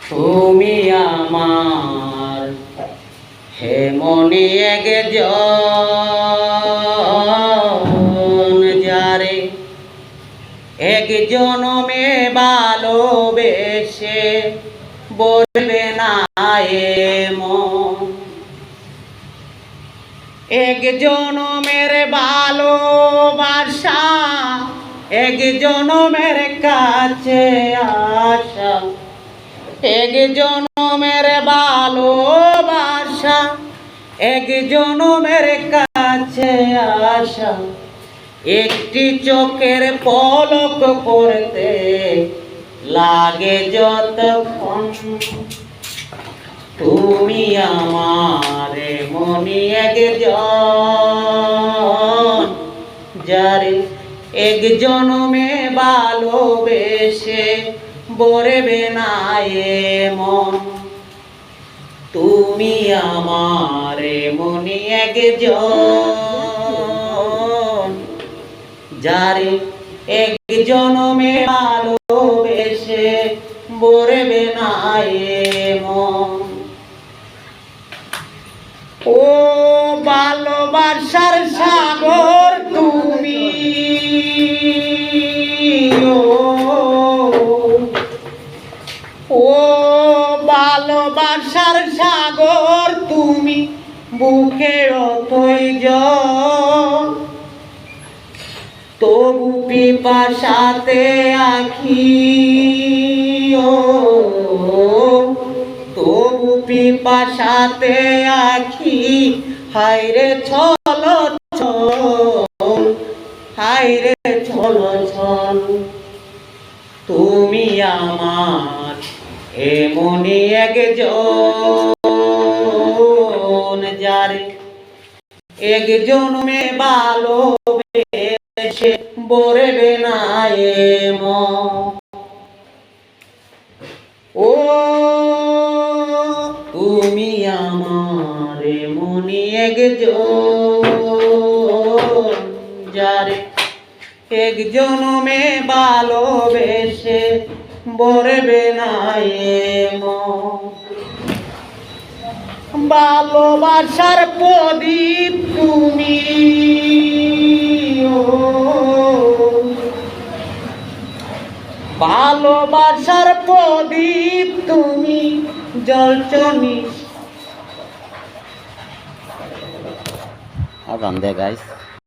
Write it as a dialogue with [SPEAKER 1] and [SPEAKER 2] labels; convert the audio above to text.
[SPEAKER 1] তুমি আমার হে মনি একজন যারে এক জনমে ভালোবেসে বলবে না মন এক জনমের ভালোবাসা এক জনমের কাছে আসা এক জনমের ভালোবাসা এক জনমের কাছে আসা একটি চোখের পলক পড়তে লাগে যতক্ষণ তুমি আমার মনি একজন যারে এক জনমে ভালোবেসে বলবে না মন তুমি আমার মনি একজন যারে এক জনমে ভালোবেসে বলবে না মন ও ভালোবাসার সাগর তুমি ও ভালোবাসার সাগর তুমি বুকের প্রয়োজন তবু পিপাসাতে আখি তবু পিপাসাতে আখি হায়রে ছল ছল হায়রে ছল ছল তুমি আমার এমনি একজন যারে এক জনমে ভালোবেসে বলবে না মন ও তুমি আমার মনি একজন যারে এক জনমে ভালোবেসে বলবে না মন ভালোবাসার প্রদীপ তুমি ভালোবাসার প্রদীপ তুমি জ্বলছনি। আর গান দে গাইস।